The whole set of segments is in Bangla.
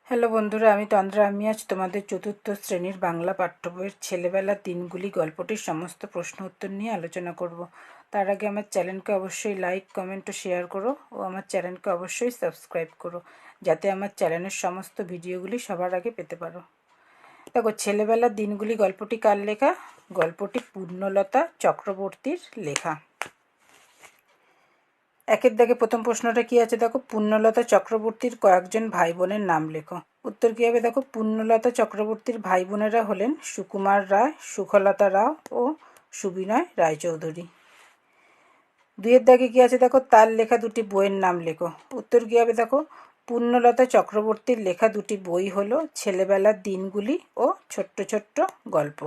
হ্যালো বন্ধুরা, আমি তন্দ্রা। আমি আজ তোমাদের চতুর্থ শ্রেণীর বাংলা পাঠ্য বইয়ের ছেলেবেলার দিনগুলি গল্পটির সমস্ত প্রশ্ন উত্তর নিয়ে আলোচনা করব। তার আগে আমার চ্যানেলকে অবশ্যই লাইক, কমেন্ট ও শেয়ার করো ও আমার চ্যানেলকে অবশ্যই সাবস্ক্রাইব করো, যাতে আমার চ্যানেলের সমস্ত ভিডিওগুলি সবার আগে পেতে পারো। দেখো, ছেলেবেলার দিনগুলি গল্পটি কার লেখা? গল্পটি পূর্ণলতা চক্রবর্তীর লেখা। একের দাগে প্রথম প্রশ্নটা কি আছে দেখো, পূর্ণলতা চক্রবর্তীর কয়েকজন ভাই বোনের নাম লেখো। উত্তর কী হবে দেখো, পূর্ণলতা চক্রবর্তীর ভাই বোনেরা হলেন সুকুমার রায়, সুখলতা রাও ও সুবিনয় রায়চৌধুরী। দুইয়ের দাগে কি আছে দেখো, তার লেখা দুটি বইয়ের নাম লেখো। উত্তর কী হবে দেখো, পূর্ণলতা চক্রবর্তীর লেখা দুটি বই হলো ছেলেবেলার দিনগুলি ও ছোট্ট ছোট্ট গল্প।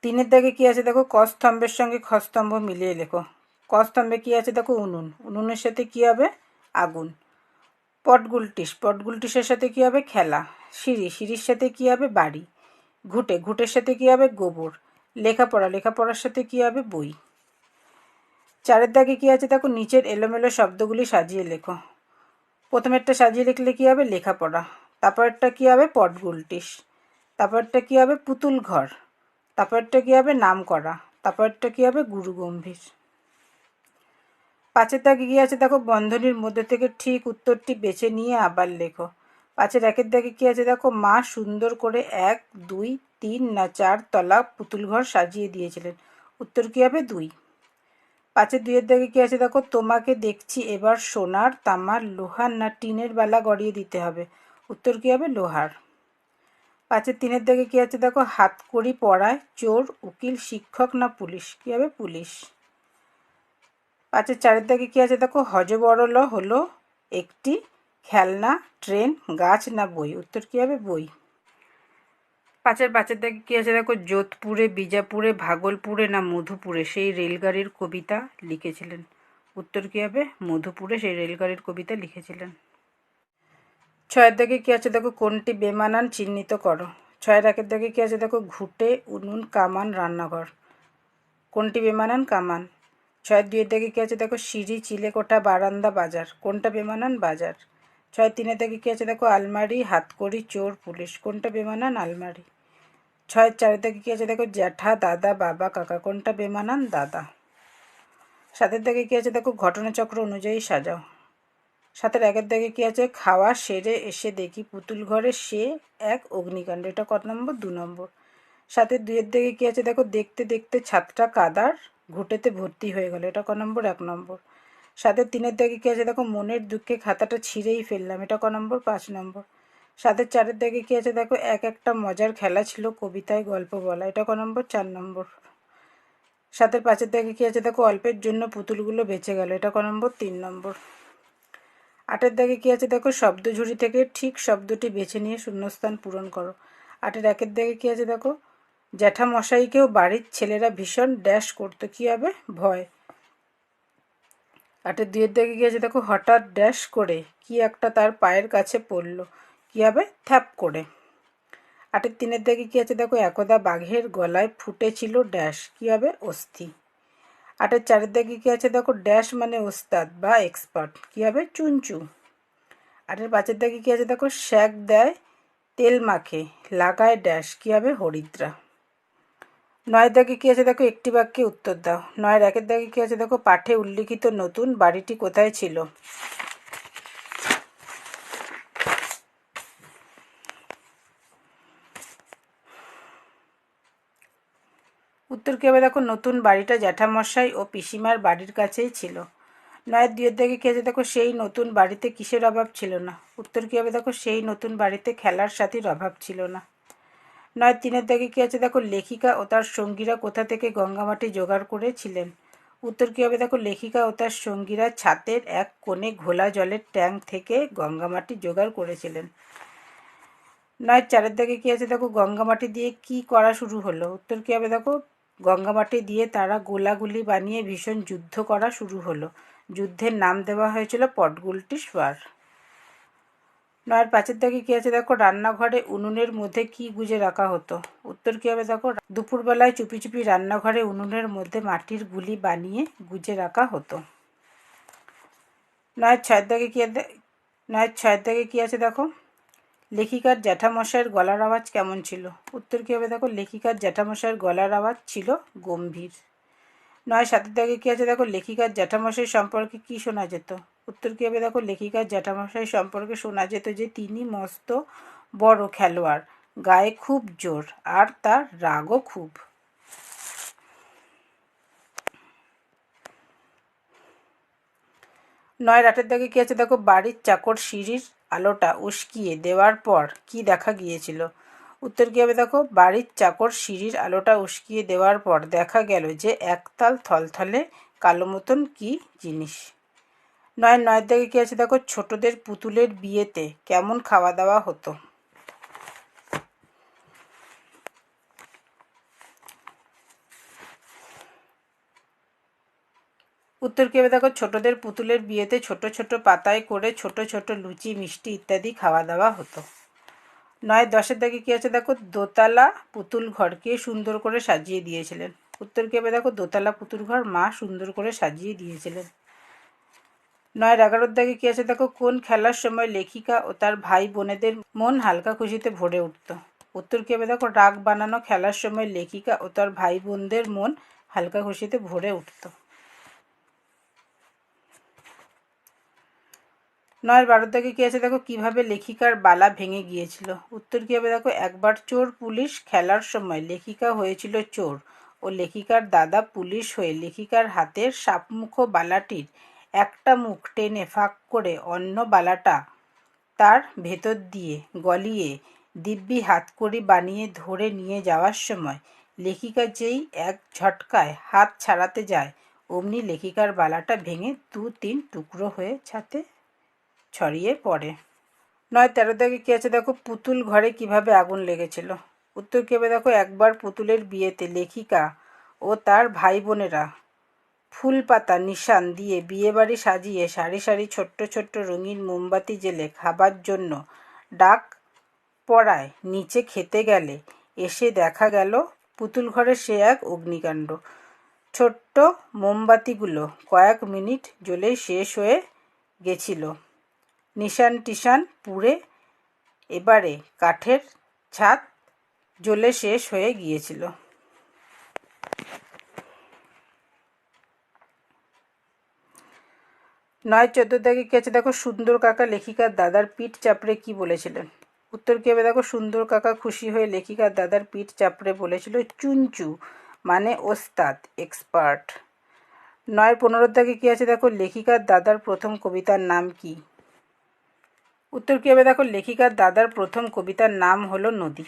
তিনের দাগে কি আছে দেখো, ক স্তম্ভের সঙ্গে খ স্তম্ভ মিলিয়ে লেখো। ক স্তম্ভে কি আছে দেখো, উনুন। উনুনের সাথে কি হবে? আগুন। পটগুলটিস। পটগুলটিসের সাথে কি হবে? খেলা। সিঁড়ি। সিঁড়ির সাথে কি হবে? বাড়ি। ঘুঁটে। ঘুঁটের সাথে কি হবে? গোবর। লেখাপড়া। লেখাপড়ার সাথে কি হবে? বই। চারের দাগে কি আছে দেখো, নিচের এলোমেলো শব্দগুলি সাজিয়ে লেখো। প্রথমেরটা সাজিয়ে লিখলে কি হবে? লেখাপড়া। তারপরেরটা কি হবে? পটগুলটিস। তারপরটা কি হবে? পুতুল ঘর। তারপরটা কি হবে? নাম করা। তারপরটা কি হবে? গুরু গম্ভীর। পাঁচের দাগে কি আছে দেখো, বন্ধনীর মধ্যে থেকে ঠিক উত্তরটি বেছে নিয়ে আবার লেখো। পাঁচের একের দাগে কি আছে দেখো, মা সুন্দর করে 1, 2, 3 না 4 তলা পুতুল ঘর সাজিয়ে দিয়েছিলেন। উত্তর কি হবে? 2। পাঁচের দুইয়ের দাগে কি আছে দেখো, তোমাকে দেখছি এবার সোনার, তামার, লোহার না টিনের বেলা গড়িয়ে দিতে হবে। উত্তর কি হবে? লোহার। পাঁচের তিনের দাগে কি আছে দেখো, হাতকড়ি পড়ায় চোর, উকিল, শিক্ষক না পুলিশ। কি হবে? পুলিশ। পাঁচের চারের দাগে কি আছে দেখো, হযবরল হলো একটি খেলনা, ট্রেন, গাছ না বই। উত্তর কি হবে? বই। পাঁচের দাগে কি আছে দেখো, যোধপুরে, বিজাপুরে, ভাগলপুরে না মধুপুরে সেই রেলগাড়ির কবিতা লিখেছিলেন। উত্তর কি হবে? মধুপুরে সেই রেলগাড়ির কবিতা লিখেছিলেন। ছয়ের দাগে কি আছে দেখো, কোনটি বেমানান চিহ্নিত করো। ছয়ের একের দাগে কি আছে দেখো, ঘুঁটে, উনুন, কামান, রান্নাঘর। কোনটি বেমানান? কামান। ছয়ের দুইয়ের দাগে কি আছে দেখো, সিঁড়ি, চিলেকোঠা, বারান্দা, বাজার। কোনটা বেমানান? বাজার। ছয়ের তিনের দাগে কি আছে দেখো, আলমারি, হাতকড়ি, চোর, পুলিশ। কোনটা বেমানান? আলমারি। ছয়ের চারের দাগে কি আছে দেখো, জ্যাঠা, দাদা, বাবা, কাকা। কোনটা বেমানান? দাদা। সাতের দাগে কি আছে দেখো, ঘটনাচক্র অনুযায়ী সাজাও। সাতের একের দাগে কি আছে, খাওয়া সেরে এসে দেখি পুতুল ঘরে সে এক অগ্নিকাণ্ড। এটা কত নম্বর? 2 নম্বর। সাতের দুইয়ের দাগে কি আছে দেখো, দেখতে দেখতে ছাদটা কাদার ঘুঁটেতে ভর্তি হয়ে গেল। এটা ক নম্বর? 1 নম্বর। সাতের তিনের দাগে কি আছে দেখো, মনের দুঃখে খাতাটা ছিঁড়েই ফেললাম। এটা ক নম্বর? 5 নম্বর। সাতের চারের দাগে কি আছে দেখো, একটা মজার খেলা ছিল কবিতায় গল্প বলা। এটা ক নম্বর? 4 নম্বর। সাতের পাঁচের দাগে কি আছে দেখো, অল্পের জন্য পুতুলগুলো বেঁচে গেল। এটা ক নম্বর? 3 নম্বর। আটের দাগে কি আছে দেখো, শব্দঝুড়ি থেকে ঠিক শব্দটি বেছে নিয়ে শূন্যস্থান পূরণ করো। আটের একের দাগে কি আছে দেখো, জ্যাঠামশাইকেও বাড়ির ছেলেরা ভীষণ ড্যাশ করতো। কী হবে? ভয়। আটের দুইয়ের দাগে কি আছে দেখো, হঠাৎ ড্যাশ করে কি একটা তার পায়ের কাছে পড়ল। কী হবে? থ্যাপ করে। আটের তিনের দাগে কি আছে দেখো, একদা বাঘের গলায় ফুটেছিল ড্যাশ। কী হবে? অস্থি। আটের চারের দাগে কি আছে দেখো, ড্যাশ মানে ওস্তাদ বা এক্সপার্ট। কী হবে? চুনচু। আটের পাঁচের দাগে কি আছে দেখো, শ্যাক দেয়, তেল মাখে, লাগায় ড্যাশ। কী হবে? হরিদ্রা। নয়ের দাগে কি আছে দেখো, একটি বাক্যে উত্তর দাও। নয়ের একের দাগে কি আছে দেখো, পাঠে উল্লিখিত নতুন বাড়িটি কোথায় ছিল। উত্তর কী হবে দেখো, নতুন বাড়িটা জ্যাঠামশাই ও পিসিমার বাড়ির কাছেই ছিল। নয়ের দুইয়ের দাগে কি আছে দেখো, সেই নতুন বাড়িতে কিসের অভাব ছিল না। উত্তর কী হবে দেখো, সেই নতুন বাড়িতে খেলার সাথীর অভাব ছিল না। নয়ের তিনের দাগে কি আছে দেখো, লেখিকা ও তার সঙ্গীরা কোথা থেকে গঙ্গামাটি জোগাড় করেছিলেন। উত্তর কী হবে দেখো, লেখিকা ও তার সঙ্গীরা ছাতের এক কোণে ঘোলা জলের ট্যাঙ্ক থেকে গঙ্গামাটি জোগাড় করেছিলেন। নয়ের চারের দাগে কি আছে দেখো, গঙ্গামাটি দিয়ে কি করা শুরু হলো। উত্তর কী হবে দেখো, গঙ্গামাটি দিয়ে তারা গোলাগুলি বানিয়ে ভীষণ যুদ্ধ করা শুরু হলো। যুদ্ধের নাম দেওয়া হয়েছিল পটগুলটিস ওয়ার। নয়ের পাঁচের দাগে কী আছে দেখো, রান্নাঘরে উনুনের মধ্যে কি গুজে রাখা হতো। উত্তর কী হবে দেখো, দুপুরবেলায় চুপি চুপি রান্নাঘরে উনুনের মধ্যে মাটির গুলি বানিয়ে গুজে রাখা হতো। নয়ের ছয়ের দাগে কী আছে দেখো, লেখিকার জ্যাঠামশাইয়ের গলার আওয়াজ কেমন ছিল? উত্তর কী হবে দেখো, লেখিকার জ্যাঠামশাইয়ের গলার আওয়াজ ছিল গম্ভীর। 9 7 দাগে কী আছে দেখো, লেখিকার জ্যাঠামশাই সম্পর্কে কী শোনা যেত? উত্তর কী হবে দেখো, লেখিকার জ্যাঠামশাই সম্পর্কে শোনা যেত যে তিনি মস্ত বড় খেলোয়াড়, গায়ে খুব জোর, আর তার রাগও খুব। 9 8 দাগে কী আছে দেখো, বাড়ির চাকর সিঁড়ির আলোটা উস্কিয়ে দেওয়ার পর কি দেখা গিয়েছিল? উত্তর কী হবে দেখো, বাড়ির চাকর সিঁড়ির আলোটা উস্কিয়ে দেওয়ার পর দেখা গেল যে একতাল থলথলে কালো মতন কি জিনিস। 9 9 দাগে কী আছে দেখো, ছোটদের পুতুলের বিয়েতে কেমন খাওয়া দাওয়া হতো? উত্তর কী হবে দেখো, ছোটদের পুতুলের বিয়েতে ছোট ছোট পাতায় করে ছোট ছোট লুচি, মিষ্টি ইত্যাদি খাওয়া দাওয়া হতো। 9 10 দাগে কী আছে দেখো, দোতলা পুতুল ঘরকে সুন্দর করে সাজিয়ে দিয়েছিলেন। উত্তর কী হবে দেখো, দোতলা পুতুল ঘর মা সুন্দর করে সাজিয়ে দিয়েছিলেন। 9 11 দাগে কী আছে দেখো, কোন খেলার সময় লেখিকা ও তার ভাই বোনেদের মন হালকা খুশিতে ভরে উঠত? উত্তর কী হবে দেখো, রাগ বানানো খেলার সময় লেখিকা ও তার ভাই বোনদের মন হালকা খুশিতে ভরে উঠত। 9 12 দাগে কী আছে দেখো, কিভাবে লেখিকার বালা ভেঙে গিয়েছিল? উত্তর কী হবে দেখো, একবার চোর পুলিশ খেলার সময় লেখিকা হয়েছিল চোর ও লেখিকার দাদা পুলিশ হয়ে লেখিকার হাতের সাপমুখো বালাটির একটা মুখ টেনে ফাঁক করে অন্য বালাটা তার ভেতর দিয়ে গলিয়ে দিব্যি হাতকড়ি বানিয়ে ধরে নিয়ে যাওয়ার সময় লেখিকা যেই এক ঝটকায় হাত ছাড়াতে যায়, অমনি লেখিকার বালাটা ভেঙে 2-3 টুকরো হয়ে ছাতে ছড়িয়ে পড়ে। 9 13 দাগে কী আছে দেখো, পুতুল ঘরে কিভাবে আগুন লেগেছিল? উত্তর কী হবে দেখো, একবার পুতুলের বিয়েতে লেখিকা ও তার ভাই বোনেরা ফুল পাতা নিশান দিয়ে বিয়েবাড়ি সাজিয়ে সারি সারি ছোট্ট ছোট্ট রঙিন মোমবাতি জেলে খাবার জন্য ডাক পড়ায় নিচে খেতে গেলে এসে দেখা গেল পুতুল ঘরে সে এক অগ্নিকাণ্ড। ছোট্ট মোমবাতিগুলো কয়েক মিনিট জ্বলেই শেষ হয়ে গেছিল। নিশান টিশান পুড়ে এবারে কাঠের ছাদ জ্বলে শেষ হয়ে গিয়েছিল। 9 14 দাগে কী আছে দেখো, সুন্দর কাকা লেখিকার দাদার পিঠ চাপড়ে কি বলেছিলেন? উত্তর কী হবে দেখো, সুন্দর কাকা খুশি হয়ে লেখিকার দাদার পিঠ চাপড়ে বলেছিল চুনচু, মানে ওস্তাদ, এক্সপার্ট। 9 15 দাগে কী আছে দেখো, লেখিকার দাদার প্রথম কবিতার নাম কি? উত্তর কী হবে দেখো, লেখিকার দাদার প্রথম কবিতার নাম হলো নদী।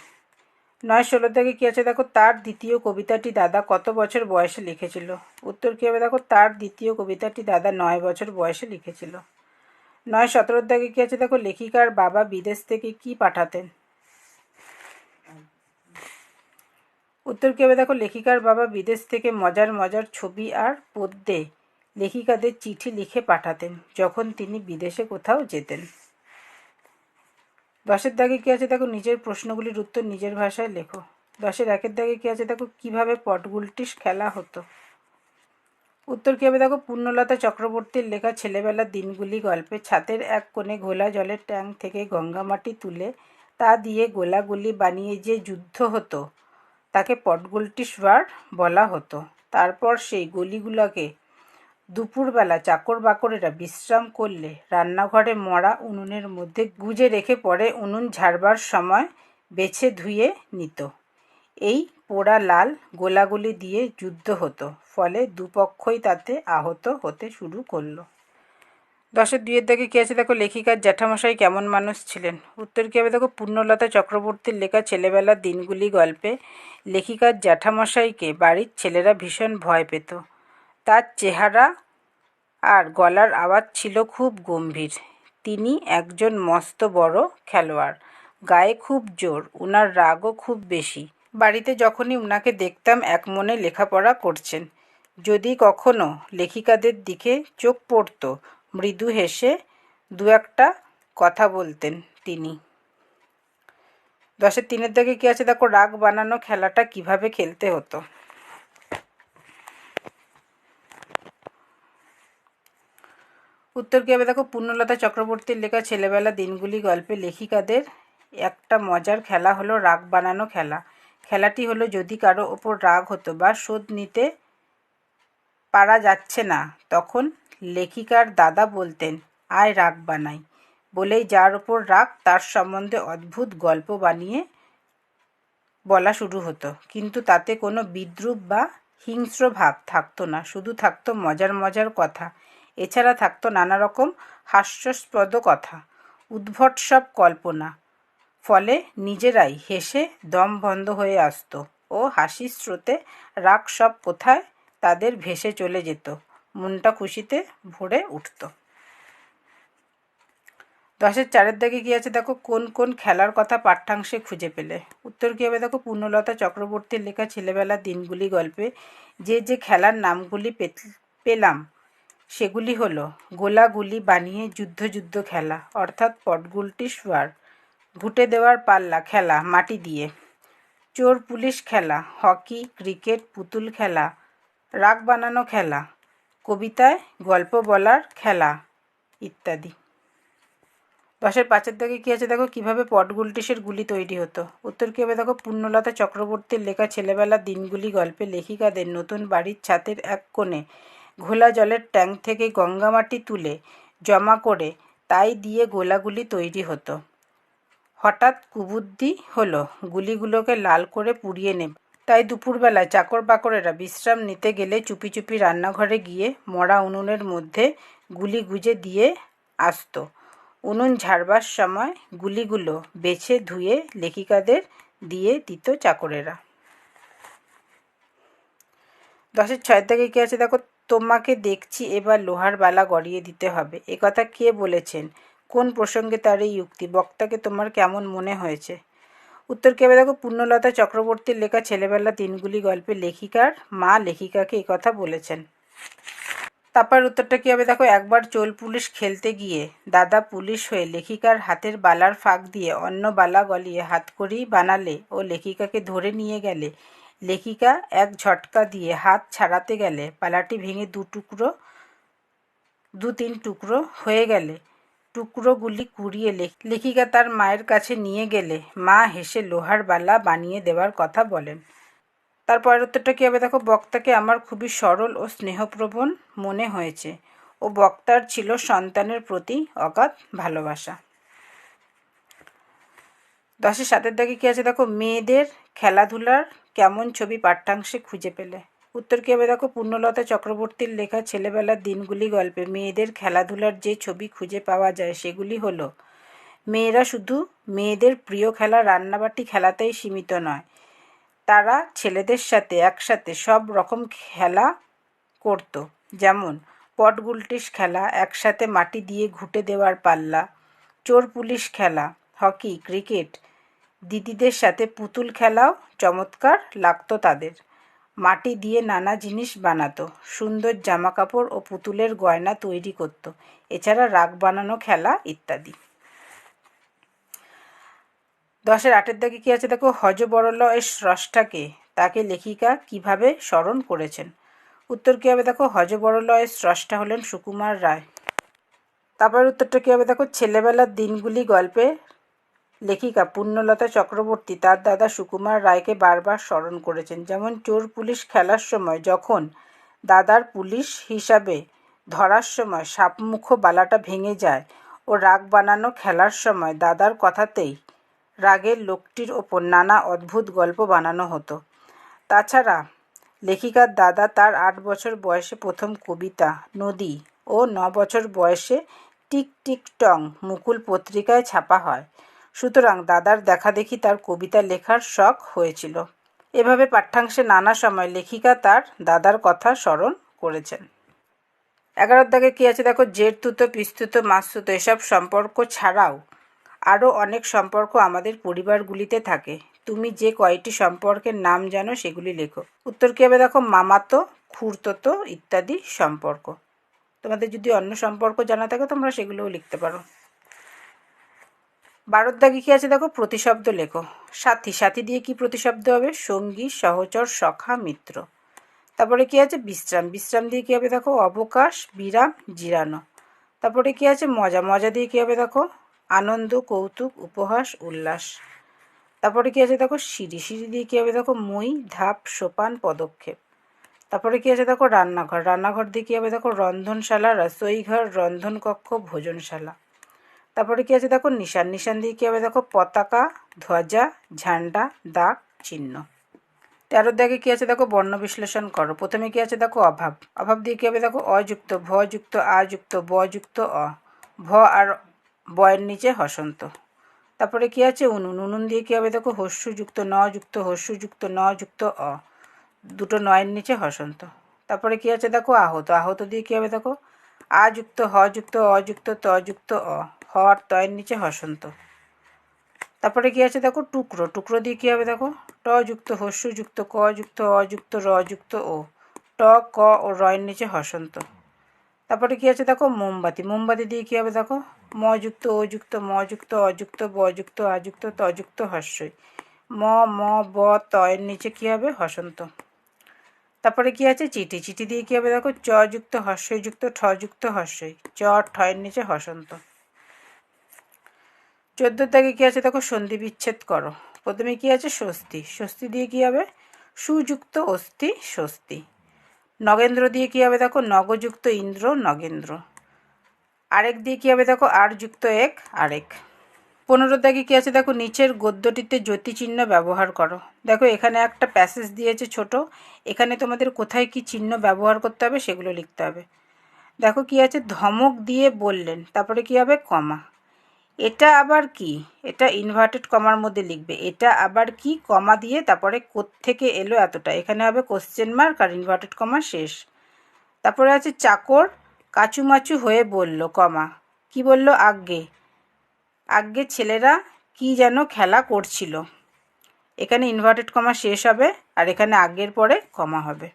9 16 দাগে কী আছে দেখো, তার দ্বিতীয় কবিতাটি দাদা কত বছর বয়সে লিখেছিল? উত্তর কী হবে দেখো, তার দ্বিতীয় কবিতাটি দাদা 9 বছর বয়সে লিখেছিল। 9 17 দাগে কী আছে দেখো, লেখিকার বাবা বিদেশ থেকে কি পাঠাতেন? উত্তর কী হবে দেখো, লেখিকার বাবা বিদেশ থেকে মজার মজার ছবি আর পদ্যে লেখিকাদের চিঠি লিখে পাঠাতেন যখন তিনি বিদেশে কোথাও যেতেন। 10 দাগে কী আছে দেখো, নিজের প্রশ্নগুলির উত্তর নিজের ভাষায় লেখো। 10 1 দাগে কী আছে দেখো, কিভাবে পটগুলটিস খেলা হতো? উত্তর কী হবে দেখো, পূর্ণলতা চক্রবর্তীর লেখা ছেলেবেলার দিনগুলি গল্পে ছাদের এক কোণে ঘোলা জলের ট্যাঙ্ক থেকে গঙ্গা মাটি তুলে তা দিয়ে গোলাগুলি বানিয়ে যে যুদ্ধ হতো তাকে পটগুলটিস বার বলা হতো। তারপর সেই গলিগুলোকে দুপুরবেলা চাকর বাকরেরা বিশ্রাম করলে রান্নাঘরে মরা উনুনের মধ্যে গুজে রেখে পরে উনুন ঝাড়বার সময় বেছে ধুয়ে নিত। এই পোড়া লাল গোলাগুলি দিয়ে যুদ্ধ হতো, ফলে দুপক্ষই তাতে আহত হতে শুরু করলো। 10 2 দাগে কী আছে দেখো, লেখিকার জ্যাঠামশাই কেমন মানুষ ছিলেন? উত্তর কী হবে দেখো, পূর্ণলতা চক্রবর্তীর লেখা ছেলেবেলার দিনগুলি গল্পে লেখিকার জ্যাঠামশাইকে বাড়ির ছেলেরা ভীষণ ভয় পেত। তার চেহারা আর গলার আওয়াজ ছিল খুব গম্ভীর। তিনি একজন মস্ত বড় খেলোয়াড়, গায়ে খুব জোর, উনার রাগও খুব বেশি। বাড়িতে যখনই উনাকে দেখতাম এক মনে লেখাপড়া করছেন। যদি কখনো লেখিকাদের দিকে চোখ পড়ত, মৃদু হেসে দু একটা কথা বলতেন তিনি। 10 3 দাগে কী আছে দেখো, রাগ বানানো খেলাটা কিভাবে খেলতে হতো? উত্তর কী হবে দেখো, পূর্ণলতা চক্রবর্তীর লেখা ছেলেবেলা দিনগুলি গল্পে লেখিকাদের একটা মজার খেলা হলো রাগ বানানো খেলা। খেলাটি হলো যদি কারো ওপর রাগ হতো বা শোধ নিতে পারা যাচ্ছে না, তখন লেখিকার দাদা বলতেন, আয় রাগ বানাই, বলেই যার ওপর রাগ তার সম্বন্ধে অদ্ভুত গল্প বানিয়ে বলা শুরু হতো। কিন্তু তাতে কোনো বিদ্রূপ বা হিংস্র ভাব থাকতো না, শুধু থাকতো মজার মজার কথা। এছাড়া থাকতো নানা রকম হাস্যাস্পদ কথা, উদ্ভট সব কল্পনা। ফলে নিজেরাই হেসে দম বন্ধ হয়ে আসতো ও হাসির স্রোতে রাগ সব কোথায় তাদের ভেসে চলে যেত, মনটা খুশিতে ভরে উঠত। 10-এর 4-এর দাগে কী আছে দেখো, কোন কোন খেলার কথা পাঠ্যাংশে খুঁজে পেলে? উত্তর কী হবে দেখো, পূর্ণলতা চক্রবর্তীর লেখা ছেলেবেলার দিনগুলি গল্পে যে যে খেলার নামগুলি পেলাম সেগুলি হলো গোলাগুলি বানিয়ে যুদ্ধ খেলা অর্থাৎ পটগুলটি শোয়ার, ঘুঁটে দেওয়ার পাল্লা খেলা মাটি দিয়ে, চোর পুলিশ খেলা, হকি, ক্রিকেট, পুতুল খেলা, রাগ বানানো খেলা, কবিতায় গল্প বলার খেলা ইত্যাদি। 10-এর 5-এর দাগে কী আছে দেখো, কীভাবে পটগুলটিসের গুলি তৈরি হতো? উত্তর কী হবে দেখো, পূর্ণলতা চক্রবর্তীর লেখা ছেলেবেলার দিনগুলি গল্পে লেখিকাদের নতুন বাড়ির ছাদের এক কোণে ঘোলা জলের ট্যাঙ্ক থেকে গঙ্গামাটি তুলে জমা করে তাই দিয়ে গোলাগুলি তৈরি হতো। হঠাৎ কুবুদ্ধি হলো গুলিগুলোকে লাল করে পুড়িয়ে নেবে। তাই দুপুরবেলায় চাকর বাকরেরা বিশ্রাম নিতে গেলে চুপি চুপি রান্নাঘরে গিয়ে মরা উনুনের মধ্যে গুলি গুজে দিয়ে আসতো। উনুন ঝাড়বার সময় গুলিগুলো বেছে ধুয়ে লেখিকাদের দিয়ে দিত চাকরেরা। 10-এর 6 থেকে কী আছে দেখো, তোমাকে দেখছি এবার লোহার বালা গড়িয়ে দিতে হবে, একথা কে বলেছেন? কোন প্রসঙ্গে তার এই যুক্তি? বক্তাকে তোমার কেমন মনে হয়েছে? উত্তর কী হবে দেখো, পূর্ণলতা চক্রবর্তীর লেখা ছেলেবেলা দিনগুলি গল্পে লেখিকার মা লেখিকাকে একথা বলেছেন। তারপর উত্তরটা কী হবে দেখো, একবার চোর পুলিশ খেলতে গিয়ে দাদা পুলিশ হয়ে লেখিকার হাতের বালার ফাঁক দিয়ে অন্য বালা গলিয়ে হাতকড়ি বানালে ও লেখিকাকে ধরে নিয়ে গেলে লেখিকা এক ঝটকা দিয়ে হাত ছাড়াতে গেলে বালাটি ভেঙে দু তিন টুকরো হয়ে গেলে টুকরোগুলি কুড়িয়ে লেখিকা তার মায়ের কাছে নিয়ে গেলে মা হেসে লোহার বালা বানিয়ে দেওয়ার কথা বলেন। তারপরের উত্তরটা কী হবে দেখো, বক্তাকে আমার খুবই সরল ও স্নেহপ্রবণ মনে হয়েছে ও বক্তার ছিল সন্তানের প্রতি অগাধ ভালোবাসা। 10-এর 7-এর দাগে কী আছে দেখো, মেয়েদের খেলাধুলার কেমন ছবি পাঠ্যাংশে খুঁজে পেলে? উত্তর কী হবে দেখো, পূর্ণলতা চক্রবর্তীর লেখা ছেলেবেলার দিনগুলি গল্পে মেয়েদের খেলাধুলার যে ছবি খুঁজে পাওয়া যায় সেগুলি হলো, মেয়েরা শুধু মেয়েদের প্রিয় খেলা রান্নাবাটি খেলাতেই সীমিত নয়, তারা ছেলেদের সাথে একসাথে সব রকম খেলা করত, যেমন পটগুলটিস খেলা, একসাথে মাটি দিয়ে ঘুঁটে দেওয়ার পাল্লা, চোর পুলিশ খেলা, হকি, ক্রিকেট, দিদিদের সাথে পুতুল খেলাও চমৎকার লাগতো তাদের। মাটি দিয়ে নানা জিনিস বানাতো, সুন্দর জামাকাপড় ও পুতুলের গয়না তৈরি করত, এছাড়া রাগ বানানো খেলা ইত্যাদি। 10-এর 8-এর দাগে কী আছে দেখো, হযবরল এর স্রষ্টাকে তাকে লেখিকা কিভাবে স্মরণ করেছেন? উত্তর কী হবে দেখো, হযবরল এর স্রষ্টা হলেন সুকুমার রায়। তারপর উত্তরটা কী হবে দেখো, ছেলেবেলার দিনগুলি গল্পে লেখিকা পূর্ণলতা চক্রবর্তী তার দাদা সুকুমার রায়কে বারবার স্মরণ করেছেন। যেমন চোর পুলিশ খেলার সময় যখন দাদার পুলিশ হিসাবে ধরার সময় সাপমুখো বালাটা ভেঙে যায় ও রাগ বানানো খেলার সময় দাদার কথাতেই রাগের লোকটির ওপর নানা অদ্ভুত গল্প বানানো হতো। তাছাড়া লেখিকার দাদা তার 8 বছর বয়সে প্রথম কবিতা নদী ও 9 বছর বয়সে টিক টিক টং মুকুল পত্রিকায় ছাপা হয়, সুতরাং দাদার দেখাদেখি তার কবিতা লেখার শখ হয়েছিল। এভাবে পাঠ্যাংশে নানা সময় লেখিকা তার দাদার কথা স্মরণ করেছেন। 11-র দাগে কী আছে দেখো, জেঠতুতো, পিসতুতো, মাসতুতো এসব সম্পর্ক ছাড়াও আরও অনেক সম্পর্ক আমাদের পরিবারগুলিতে থাকে। তুমি যে কয়টি সম্পর্কের নাম জানো সেগুলি লেখো। উত্তর কী হবে দেখো, মামাতো, খুড়তুতো ইত্যাদি সম্পর্ক। তোমাদের যদি অন্য সম্পর্ক জানা থাকে তোমরা সেগুলোও লিখতে পারো। 12-র দাগে কী আছে দেখো, প্রতিশব্দ লেখো। সাথী, সাথী দিয়ে কি প্রতিশব্দ হবে? সঙ্গী, সহচর, সখা, মিত্র। তারপরে কী আছে বিশ্রাম, বিশ্রাম দিয়ে কী হবে দেখো, অবকাশ, বিরাম, জিরানো। তারপরে কী আছে মজা, মজা দিয়ে কী হবে দেখো, আনন্দ, কৌতুক, উপহাস, উল্লাস। তারপরে কি আছে দেখো সিঁড়ি, সিঁড়ি দিয়ে কী হবে দেখো মই, ধাপ, সোপান, পদক্ষেপ। তারপরে কি আছে দেখো রান্নাঘর, রান্নাঘর দিয়ে কী হবে দেখো রন্ধনশালা, রসোইঘর, রন্ধনকক্ষ, ভোজনশালা। তারপরে কি আছে দেখো নিশান, নিশান দিয়ে কী হবে দেখো পতাকা, ধ্বজা, ঝান্ডা, দাগ, চিহ্ন। 13 দাগে কী আছে দেখো বর্ণ বিশ্লেষণ করো। প্রথমে কি আছে দেখো অভাব, অভাব দিয়ে কী হবে দেখো অযুক্ত, ভ যুক্ত, আ যুক্ত, ব যুক্ত, অ, ভ আর বয়ের নিচে হসন্ত। তারপরে কি আছে উনুন, উনুন দিয়ে কী হবে দেখো হস্যযুক্ত, ন যুক্ত, হস্যযুক্ত, ন যুক্ত, অ, দুটো নয়ের নিচে হসন্ত। তারপরে কি আছে দেখো আহত, আহত দিয়ে কী হবে দেখো আ যুক্ত, হ যুক্ত, অ যুক্ত, ত যুক্ত, অ, হ আর তয়ের নিচে হসন্ত। তারপরে কি আছে দেখো টুকরো, টুকরো দিয়ে কী হবে দেখো ট যুক্ত, হস্যযুক্ত, ক যুক্ত, অ যুক্ত, র যুক্ত, ও, ট, ক ও রয়ের নিচে হসন্ত। তারপরে কি আছে দেখো মোমবাতি, মোমবাতি দিয়ে কী হবে দেখো ম যুক্ত, ও যুক্ত, ম যুক্ত, অ যুক্ত, ব যুক্ত, আ যুক্ত, ত যুক্ত, হস্যই, ম, ম, ব, ত এর নিচে কী হবে হসন্ত। তারপরে কি আছে চিঠি, চিঠি দিয়ে কী হবে দেখো চ যুক্ত, হস্যই যুক্ত, ঠ যুক্ত, হস্যই, চ, ঠ এর নিচে হসন্ত। 14 দাগে কী আছে দেখো সন্ধি বিচ্ছেদ করো। প্রথমে কি আছে স্বস্তি, স্বস্তি দিয়ে কী হবে সুযুক্ত, অস্তি, স্বস্তি। নগেন্দ্র দিয়ে কী হবে দেখো নগযুক্ত, ইন্দ্র, নগেন্দ্র। আরেক দিয়ে কী হবে দেখো আর যুক্ত এক, আরেক। 15 দাগে কী আছে দেখো নিচের গদ্যটিতে জ্যোতিচিহ্ন ব্যবহার করো। দেখো এখানে একটা প্যাসেজ দিয়েছে ছোট, এখানে তোমাদের কোথায় কি চিহ্ন ব্যবহার করতে হবে সেগুলো লিখতে হবে। দেখো কি আছে ধমক দিয়ে বললেন, তারপরে কি হবে কমা। এটা আবার কি, এটা ইনভার্টেড কমার মধ্যে লিখবে, এটা আবার কি কমা দিয়ে তারপরে কোত্থেকে এলো এতটা, এখানে হবে কোশ্চেন মার্ক আর ইনভার্টেড কমা শেষ। তারপরে আছে চাকর কাচুমাচু হয়ে বলল কমা, কি বলল আজ্ঞে, আজ্ঞে ছেলেরা কি যেন খেলা করছিল, এখানে ইনভার্টেড কমা শেষ হবে আর এখানে আজ্ঞের পরে কমা হবে।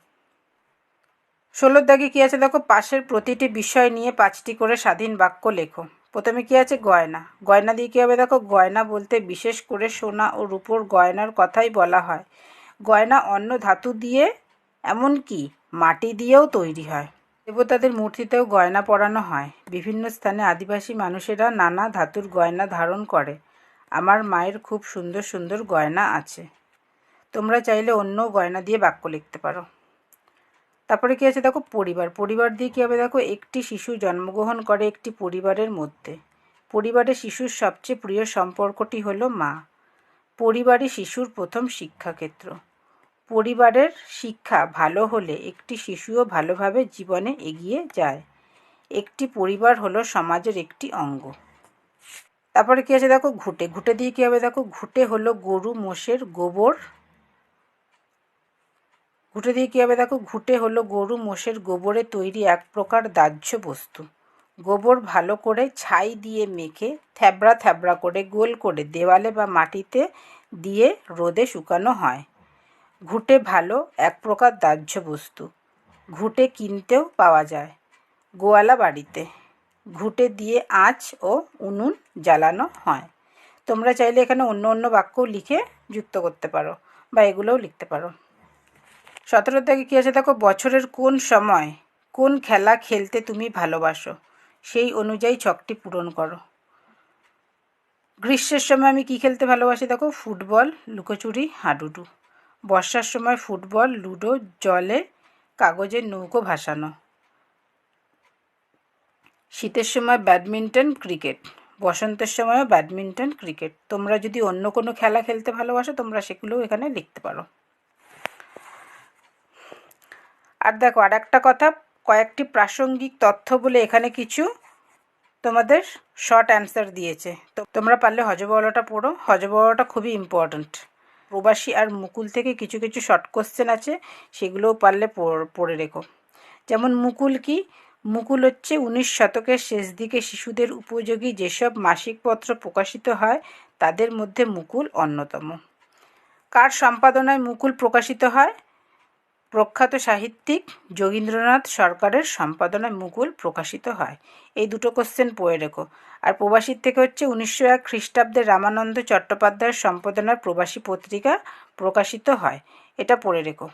16 দাগে কী আছে দেখো পাশের প্রতিটি বিষয় নিয়ে 5টি করে স্বাধীন বাক্য লেখো। প্রথমে কি আছে গয়না, গয়না দিয়ে কী হবে দেখো গয়না বলতে বিশেষ করে সোনা ও রূপোর গয়নার কথাই বলা হয়। গয়না অন্য ধাতু দিয়ে এমনকি মাটি দিয়েও তৈরি হয়। দেবতাদের মূর্তিতেও গয়না পরানো হয়। বিভিন্ন স্থানে আদিবাসী মানুষেরা নানা ধাতুর গয়না ধারণ করে। আমার মায়ের খুব সুন্দর সুন্দর গয়না আছে। তোমরা চাইলে অন্য গয়না দিয়ে বাক্য লিখতে পারো। তারপরে কি আছে দেখো পরিবার, পরিবার দিয়ে কী হবে দেখো একটি শিশু জন্মগ্রহণ করে একটি পরিবারের মধ্যে। পরিবারে শিশুর সবচেয়ে প্রিয় সম্পর্কটি হলো মা। পরিবারই শিশুর প্রথম শিক্ষাক্ষেত্র। পরিবারের শিক্ষা ভালো হলে একটি শিশুও ভালোভাবে জীবনে এগিয়ে যায়। একটি পরিবার হলো সমাজের একটি অঙ্গ। তারপরে কি আছে দেখো ঘুঁটে, ঘুঁটে দিয়ে কী হবে দেখো ঘুঁটে হলো গরু মোষের গোবর, ঘুঁটে দিয়ে কী হবে দেখো ঘুঁটে হলো গরু মোষের গোবরে তৈরি এক প্রকার দাহ্য বস্তু। গোবর ভালো করে ছাই দিয়ে মেখে থ্যাবড়া থ্যাবড়া করে গোল করে দেওয়ালে বা মাটিতে দিয়ে রোদে শুকানো হয়। ঘুঁটে ভালো এক প্রকার দাহ্য বস্তু। ঘুঁটে কিনতেও পাওয়া যায় গোয়ালা বাড়িতে। ঘুঁটে দিয়ে আঁচ ও উনুন জ্বালানো হয়। তোমরা চাইলে এখানে অন্য অন্য বাক্যও লিখে যুক্ত করতে পারো বা এগুলোও লিখতে পারো। 17 দাগে কী আছে দেখো বছরের কোন সময় কোন খেলা খেলতে তুমি ভালোবাসো, সেই অনুযায়ী ছকটি পূরণ করো। গ্রীষ্মের সময় আমি কী খেলতে ভালোবাসি দেখো ফুটবল, লুকোচুরি, হাডুডু। বর্ষার সময় ফুটবল, লুডো, জলে কাগজের নৌকো ভাসানো। শীতের সময় ব্যাডমিন্টন, ক্রিকেট। বসন্তের সময়ও ব্যাডমিন্টন, ক্রিকেট। তোমরা যদি অন্য কোনো খেলা খেলতে ভালোবাসো তোমরা সেগুলোও এখানে লিখতে পারো। আর দেখো আর একটা কথা, কয়েকটি প্রাসঙ্গিক তথ্য বলে এখানে কিছু তোমাদের শর্ট অ্যান্সার দিয়েছে, তো তোমরা পারলে হজবওয়ালাটা পড়ো। হজবওয়ালাটা খুবই ইম্পর্ট্যান্ট। প্রবাসী আর মুকুল থেকে কিছু কিছু শর্ট কোশ্চেন আছে, সেগুলোও পারলে পড়ে রেখো। যেমন মুকুল কি, মুকুল হচ্ছে 19 শতকের শেষ দিকে শিশুদের উপযোগী যেসব মাসিকপত্র প্রকাশিত হয় তাদের মধ্যে মুকুল অন্যতম। কার সম্পাদনায় মুকুল প্রকাশিত হয়? প্রখ্যাত সাহিত্যিক যোগীন্দ্রনাথ সরকারের সম্পাদনায় মুকুল প্রকাশিত হয়। এই দুটো কোশ্চেন পড়ে রেখো। আর প্রবাসীর থেকে হচ্ছে 1901 খ্রিস্টাব্দে রামানন্দ চট্টোপাধ্যায়ের সম্পাদনায় প্রবাসী পত্রিকা প্রকাশিত হয়, এটা পড়ে রেখো।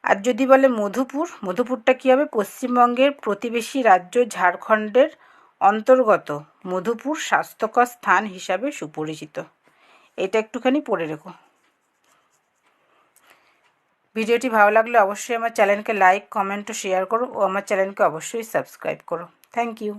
আর যদি বলে মধুপুর, মধুপুরটা কী হবে? পশ্চিমবঙ্গের প্রতিবেশী রাজ্য ঝাড়খণ্ডের অন্তর্গত মধুপুর স্বাস্থ্যকর স্থান হিসাবে সুপরিচিত। এটা একটুখানি পড়ে রেখো। ভিডিওটি ভালো লাগলে অবশ্যই আমার চ্যানেলকে লাইক, কমেন্ট ও শেয়ার করো ও আমার চ্যানেলকে অবশ্যই সাবস্ক্রাইব করো। Thank you.